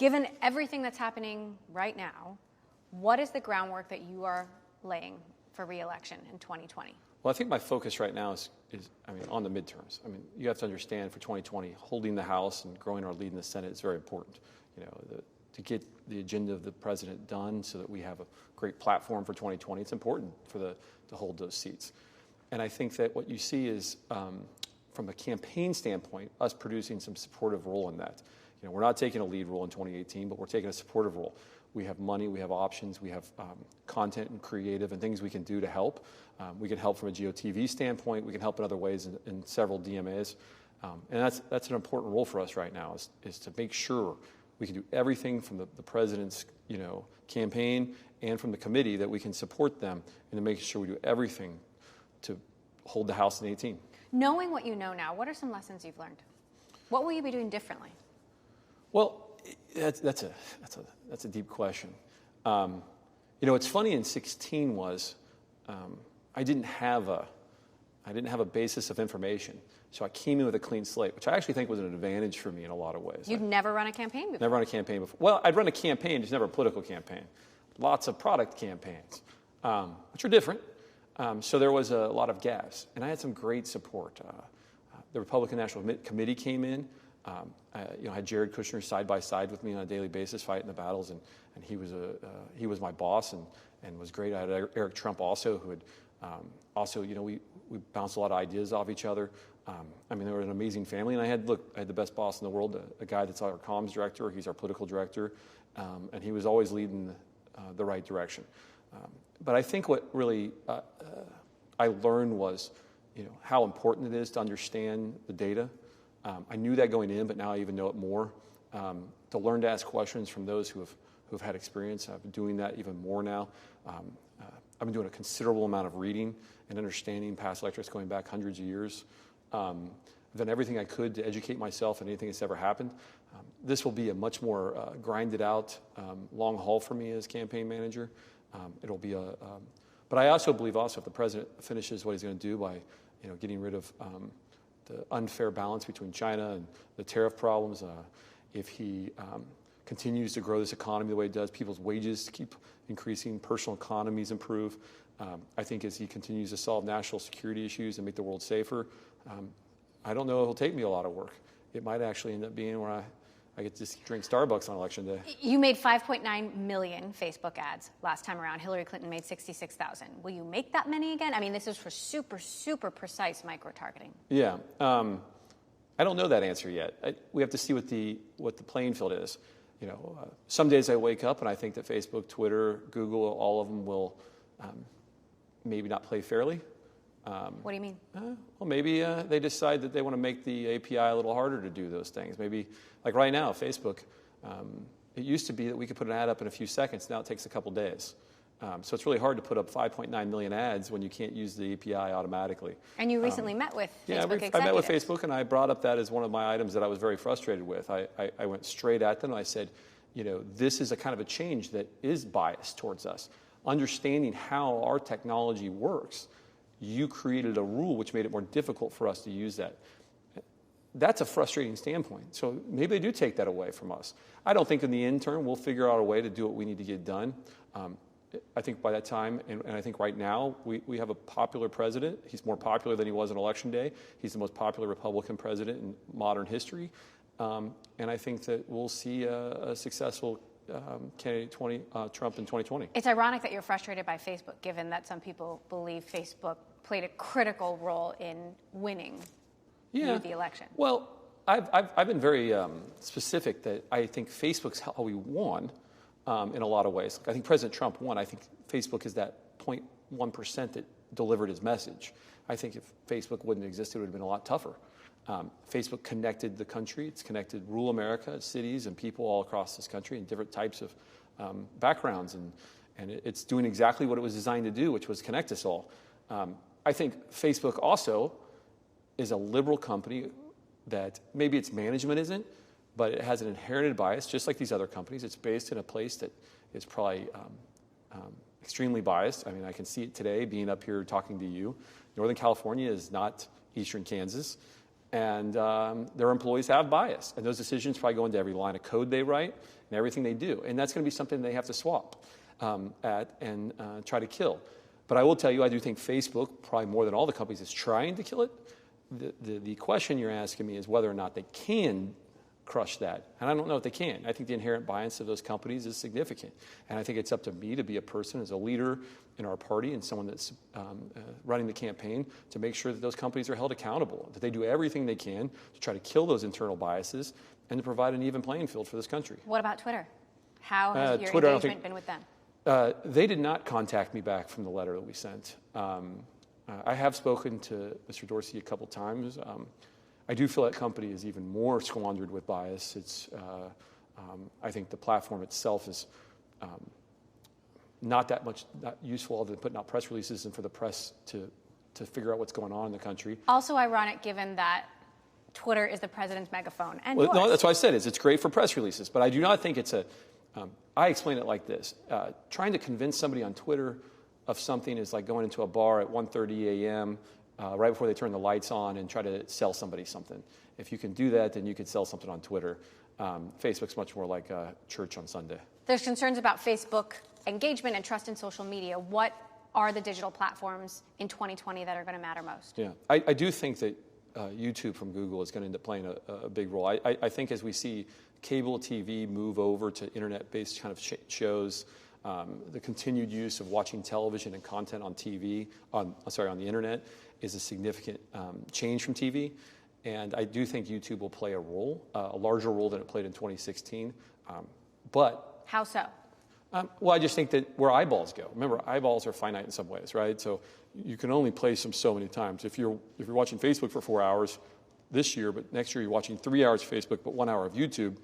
Given everything that's happening right now, what is the groundwork that you are laying for re-election in 2020? Well, I think my focus right now is on the midterms. You have to understand for 2020, holding the House and growing our lead in the Senate is very important. To get the agenda of the president done so that we have a great platform for 2020, it's important to hold those seats. And I think that what you see is, from a campaign standpoint, us producing some supportive role in that. We're not taking a lead role in 2018, but we're taking a supportive role. We have money, we have options, we have content and creative and things we can do to help. We can help from a GOTV standpoint. We can help in other ways in several DMAs. And that's an important role for us right now is to make sure we can do everything from the president's campaign and from the committee that we can support them and to make sure we do everything to hold the House in 18. Knowing what you know now, what are some lessons you've learned? What will you be doing differently? Well, that's a deep question. What's funny in 16 was I didn't have a basis of information, so I came in with a clean slate, which I actually think was an advantage for me in a lot of ways. You'd never run a campaign before? Never run a campaign before. Well, I'd run a campaign, just never a political campaign. Lots of product campaigns, which are different. So there was a lot of gaps, and I had some great support. The Republican National Committee came in. I had Jared Kushner side by side with me on a daily basis, fighting the battles, and he was my boss and was great. I had Eric Trump also, who had we bounced a lot of ideas off each other. They were an amazing family, and I had the best boss in the world, a guy that's our comms director. He's our political director, and he was always leading the right direction. But I think what really I learned was, how important it is to understand the data. I knew that going in, but now I even know it more. To learn to ask questions from those who have had experience. I've been doing that even more now. I've been doing a considerable amount of reading and understanding past electorates going back hundreds of years. I've done everything I could to educate myself on anything that's ever happened. This will be a much more grinded out long haul for me as campaign manager. It'll be but I also believe if the president finishes what he's going to do by getting rid of the unfair balance between China and the tariff problems, if he continues to grow this economy the way it does, people's wages keep increasing, personal economies improve. I think as he continues to solve national security issues and make the world safer, I don't know if it'll take me a lot of work. It might actually end up being where I get to just drink Starbucks on Election Day. You made 5.9 million Facebook ads last time around. Hillary Clinton made 66,000. Will you make that many again? This is for super, super precise micro-targeting. Yeah. I don't know that answer yet. We have to see what the playing field is. Some days I wake up and I think that Facebook, Twitter, Google, all of them will maybe not play fairly. What do you mean? Well, maybe they decide that they want to make the API a little harder to do those things. Maybe, like right now, Facebook, it used to be that we could put an ad up in a few seconds. Now it takes a couple days. So it's really hard to put up 5.9 million ads when you can't use the API automatically. And you recently met with Facebook executives. I met with Facebook, and I brought up that as one of my items that I was very frustrated with. I went straight at them, and I said, this is a kind of a change that is biased towards us. Understanding how our technology works, you created a rule which made it more difficult for us to use that. That's a frustrating standpoint. So maybe they do take that away from us. I don't think in the interim we'll figure out a way to do what we need to get done. I think by that time, and I think right now, we have a popular president. He's more popular than he was on Election Day. He's the most popular Republican president in modern history. And I think that we'll see a successful candidate Trump in 2020. It's ironic that you're frustrated by Facebook, given that some people believe Facebook played a critical role in winning the election. Well, I've been very specific that I think Facebook's how we won in a lot of ways. I think President Trump won. I think Facebook is that 0.1% that delivered his message. I think if Facebook wouldn't exist, it would have been a lot tougher. Facebook connected the country. It's connected rural America, cities, and people all across this country in different types of backgrounds. And it's doing exactly what it was designed to do, which was connect us all. I think Facebook also is a liberal company that maybe its management isn't, but it has an inherited bias, just like these other companies. It's based in a place that is probably extremely biased. I can see it today being up here talking to you. Northern California is not Eastern Kansas. And their employees have bias. And those decisions probably go into every line of code they write and everything they do. And that's going to be something they have to swap at and try to kill. But I will tell you, I do think Facebook, probably more than all the companies, is trying to kill it. The question you're asking me is whether or not they can crush that. And I don't know if they can. I think the inherent bias of those companies is significant. And I think it's up to me to be a person as a leader in our party and someone that's running the campaign to make sure that those companies are held accountable, that they do everything they can to try to kill those internal biases and to provide an even playing field for this country. What about Twitter? How has your Twitter, engagement been with them? They did not contact me back from the letter that we sent. I have spoken to Mr. Dorsey a couple times. I do feel that company is even more squandered with bias. It's, I think the platform itself is not that useful other than putting out press releases and for the press to figure out what's going on in the country. Also ironic given that Twitter is the president's megaphone. And no, that's what I said. It's great for press releases, but I do not think it's I explain it like this. Trying to convince somebody on Twitter of something is like going into a bar at 1:30 a.m., right before they turn the lights on and try to sell somebody something. If you can do that, then you could sell something on Twitter. Facebook's much more like church on Sunday. There's concerns about Facebook engagement and trust in social media. What are the digital platforms in 2020 that are going to matter most? Yeah, I do think that YouTube from Google is going to end up playing a big role. I think as we see cable TV move over to internet-based kind of shows, the continued use of watching television and content on TV, on the internet, is a significant change from TV. And I do think YouTube will play a role, a larger role than it played in 2016. But how so? Well, I just think that where eyeballs go. Remember, eyeballs are finite in some ways, right? So you can only place them so many times. If you're watching Facebook for 4 hours this year, but next year you're watching 3 hours of Facebook, but 1 hour of YouTube,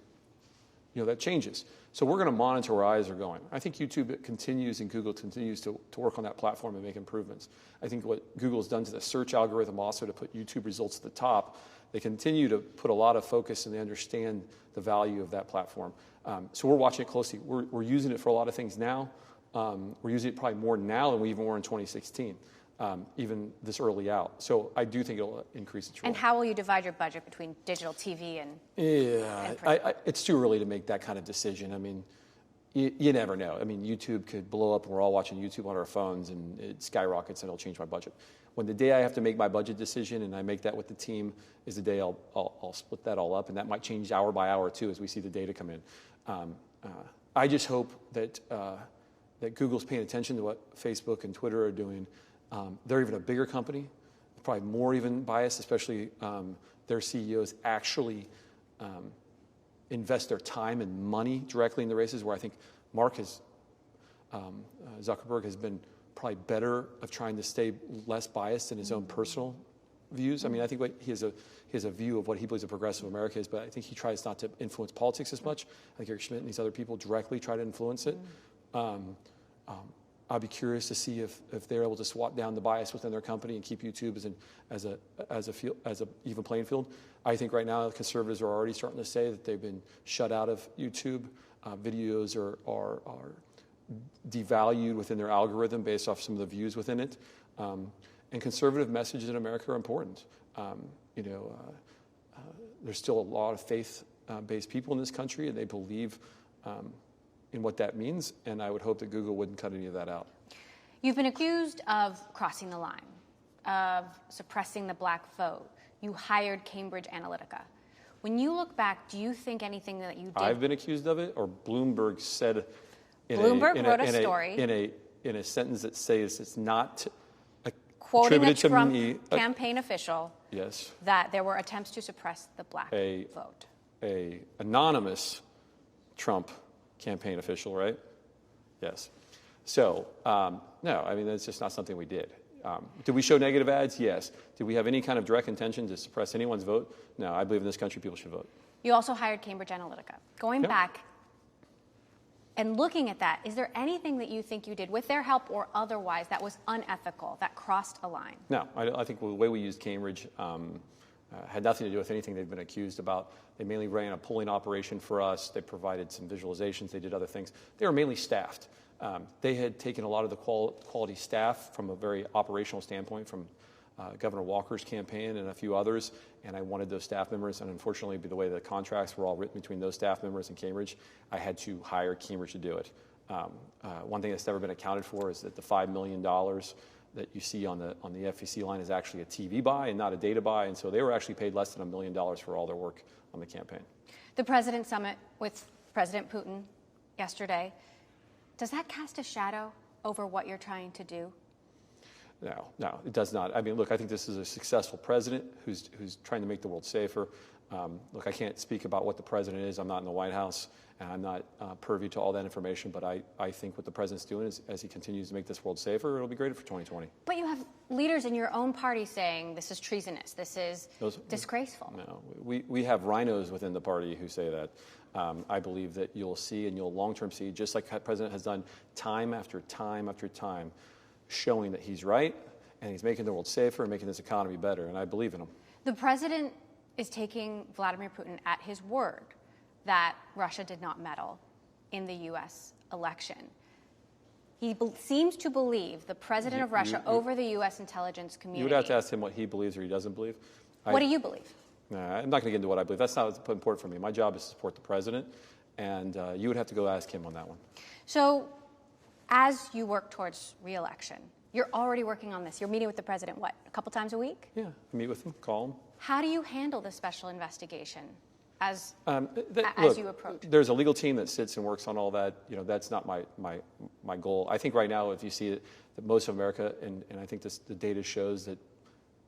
that changes. So we're going to monitor where eyes are going. I think YouTube continues and Google continues to work on that platform and make improvements. I think what Google has done to the search algorithm also to put YouTube results at the top, they continue to put a lot of focus and they understand the value of that platform. So we're watching it closely. We're using it for a lot of things now. We're using it probably more now than we even were in 2016, even this early out. So I do think it'll increase its role. And how will you divide your budget between digital TV and it's too early to make that kind of decision. I mean, you never know. I mean, YouTube could blow up and we're all watching YouTube on our phones and it skyrockets and it'll change my budget. When the day I have to make my budget decision and I make that with the team is the day I'll split that all up, and that might change hour by hour too as we see the data come in. I just hope that Google's paying attention to what Facebook and Twitter are doing. They're even a bigger company, probably more even biased, especially their CEOs actually invest their time and money directly in the races, where I think Zuckerberg has been probably better of trying to stay less biased in his own personal views. I mean, I think he has a view of what he believes a progressive America is, but I think he tries not to influence politics as much. I think Eric Schmidt and these other people directly try to influence it. I'll be curious to see if they're able to swat down the bias within their company and keep YouTube as a even playing field. I think right now the conservatives are already starting to say that they've been shut out of YouTube. Videos are devalued within their algorithm based off some of the views within it. And conservative messages in America are important. There's still a lot of faith-based people in this country, and they believe in what that means, and I would hope that Google wouldn't cut any of that out. You've been accused of crossing the line, of suppressing the black vote. You hired Cambridge Analytica. When you look back, do you think anything that you did... I've been accused of it, or Bloomberg said... Bloomberg wrote a story... In a sentence that says it's not quoting a attributed to Trump me... campaign official... Yes. ...that there were attempts to suppress the black vote. A anonymous Trump campaign official, right? Yes. So, no, I mean, that's just not something we did. Did we show negative ads? Yes. Did we have any kind of direct intention to suppress anyone's vote? No, I believe in this country people should vote. You also hired Cambridge Analytica. Going back and looking at that, is there anything that you think you did with their help or otherwise that was unethical, that crossed a line? No, I think the way we used Cambridge had nothing to do with anything they've been accused about. They mainly ran a polling operation for us. They provided some visualizations. They did other things. They were mainly staffed. They had taken a lot of the quality staff from a very operational standpoint from Governor Walker's campaign and a few others, and I wanted those staff members, and unfortunately, the way the contracts were all written between those staff members and Cambridge, I had to hire Cambridge to do it. One thing that's never been accounted for is that the $5 million that you see on the FEC line is actually a TV buy and not a data buy, and so they were actually paid less than $1 million for all their work on the campaign. The President's Summit with President Putin yesterday, does that cast a shadow over what you're trying to do? No, it does not. I mean, look, I think this is a successful president who's trying to make the world safer. Look, I can't speak about what the president is. I'm not in the White House, and I'm not privy to all that information, but I think what the president's doing is, as he continues to make this world safer, it'll be great for 2020. But you have leaders in your own party saying this is treasonous, this is disgraceful. No, we have rhinos within the party who say that. I believe that you'll see, and you'll long-term see, just like the president has done time after time after time, showing that he's right, and he's making the world safer and making this economy better, and I believe in him. The president is taking Vladimir Putin at his word that Russia did not meddle in the U.S. election. He seems to believe, the president of Russia, over the U.S. intelligence community. You would have to ask him what he believes or he doesn't believe. What do you believe? I'm not going to get into what I believe. That's not what's important for me. My job is to support the president, and you would have to go ask him on that one. So, as you work towards re-election, you're already working on this. You're meeting with the president, what, a couple times a week? Yeah, I meet with him, call him. How do you handle the special investigation as you approach? There's a legal team that sits and works on all that. That's not my goal. I think right now, if you see that most of America, and I think the data shows that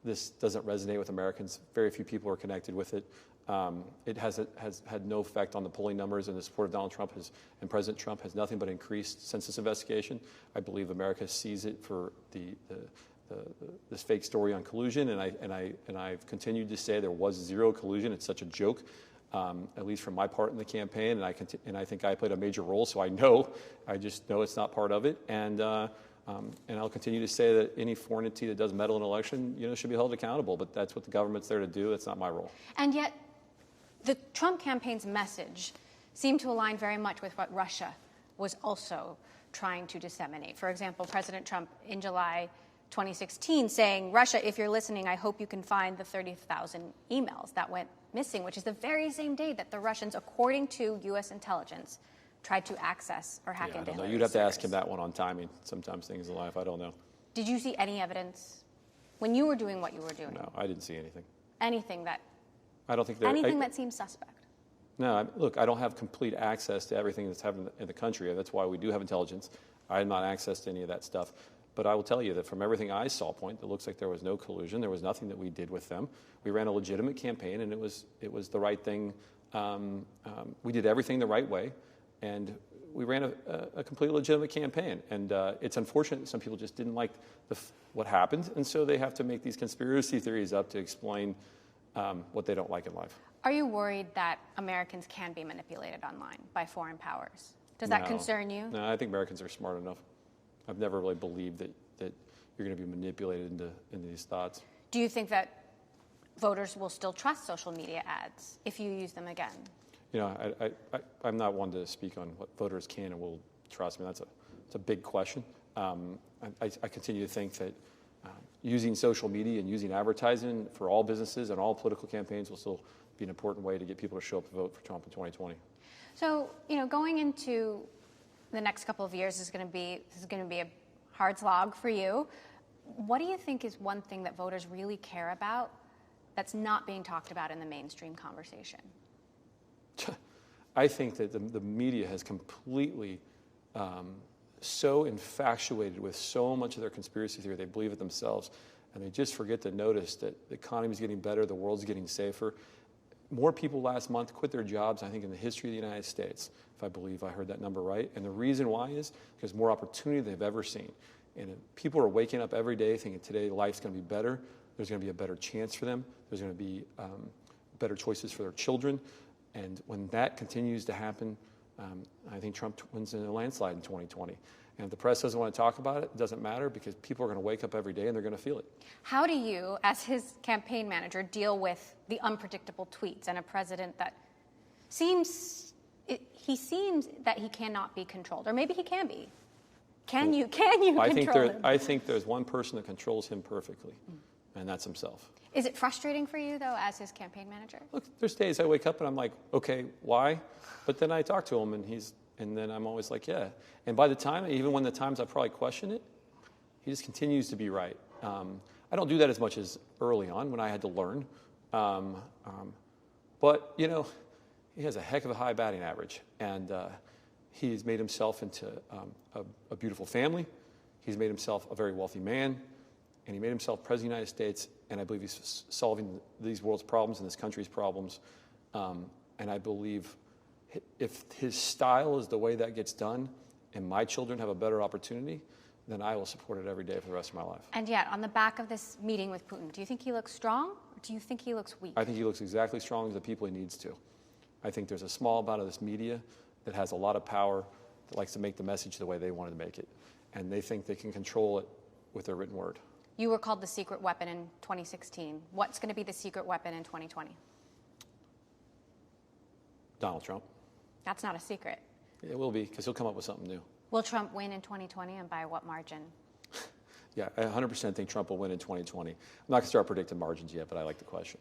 this doesn't resonate with Americans. Very few people are connected with it. It has had no effect on the polling numbers, and the support of Donald Trump and President Trump has nothing but increased since this investigation. I believe America sees it for this fake story on collusion, and I've continued to say there was zero collusion. It's such a joke, at least from my part in the campaign, and I think I played a major role. So I just know it's not part of it, and I'll continue to say that any foreign entity that does meddle in an election, should be held accountable. But that's what the government's there to do. That's not my role. And yet, the Trump campaign's message seemed to align very much with what Russia was also trying to disseminate. For example, President Trump in July 2016 saying, "Russia, if you're listening, I hope you can find the 30,000 emails that went missing," which is the very same day that the Russians, according to U.S. intelligence, tried to access or hack into Hillary's You'd have to servers. ask him that one on timing. Sometimes things in life, I don't know. Did you see any evidence when you were doing what you were doing? No, I didn't see anything. Anything that that seems suspect? No, look, I don't have complete access to everything that's happening in the country. That's why we do have intelligence. I have not access to any of that stuff. But I will tell you that from everything I saw, it looks like there was no collusion. There was nothing that we did with them. We ran a legitimate campaign, and it was the right thing. We did everything the right way, and we ran a completely legitimate campaign. And it's unfortunate that some people just didn't like what happened, and so they have to make these conspiracy theories up to explain what they don't like in life. Are you worried that Americans can be manipulated online by foreign powers? Does that concern you? No, I think Americans are smart enough. I've never really believed that you're going to be manipulated into these thoughts. Do you think that voters will still trust social media ads if you use them again? I'm not one to speak on what voters can and will trust. I mean, it's a big question. I continue to think that using social media and using advertising for all businesses and all political campaigns will still be an important way to get people to show up to vote for Trump in 2020. So, going into the next couple of years is going to be a hard slog for you. What do you think is one thing that voters really care about that's not being talked about in the mainstream conversation? I think that the media has completely so infatuated with so much of their conspiracy theory, they believe it themselves, and they just forget to notice that the economy is getting better, the world's getting safer. More people last month quit their jobs, I think, in the history of the United States, if I believe I heard that number right. And the reason why is because more opportunity they've ever seen. And people are waking up every day thinking today life's going to be better. There's going to be a better chance for them. There's going to be better choices for their children. And when that continues to happen, I think Trump wins in a landslide in 2020. And if the press doesn't want to talk about it, it doesn't matter because people are going to wake up every day and they're going to feel it. How do you, as his campaign manager, deal with the unpredictable tweets and a president that seems that he cannot be controlled, or maybe he can be? Can you control him? I think there's one person that controls him perfectly, and that's himself. Is it frustrating for you, though, as his campaign manager? Look, there's days I wake up and I'm like, okay, why? But then I talk to him and then I'm always like, yeah. And by the time, even when the times I probably question it, he just continues to be right. I don't do that as much as early on when I had to learn. But, you know, he has a heck of a high batting average. And he's made himself into a beautiful family. He's made himself a very wealthy man. And he made himself president of the United States. And I believe he's solving these world's problems and this country's problems. And I believe if his style is the way that gets done and my children have a better opportunity, then I will support it every day for the rest of my life. And yet, on the back of this meeting with Putin, do you think he looks strong or do you think he looks weak? I think he looks exactly as strong as the people he needs to. I think there's a small amount of this media that has a lot of power, that likes to make the message the way they wanted to make it. And they think they can control it with their written word. You were called the secret weapon in 2016. What's going to be the secret weapon in 2020? Donald Trump. That's not a secret. It will be, because he'll come up with something new. Will Trump win in 2020, and by what margin? Yeah, I 100% think Trump will win in 2020. I'm not going to start predicting margins yet, but I like the question.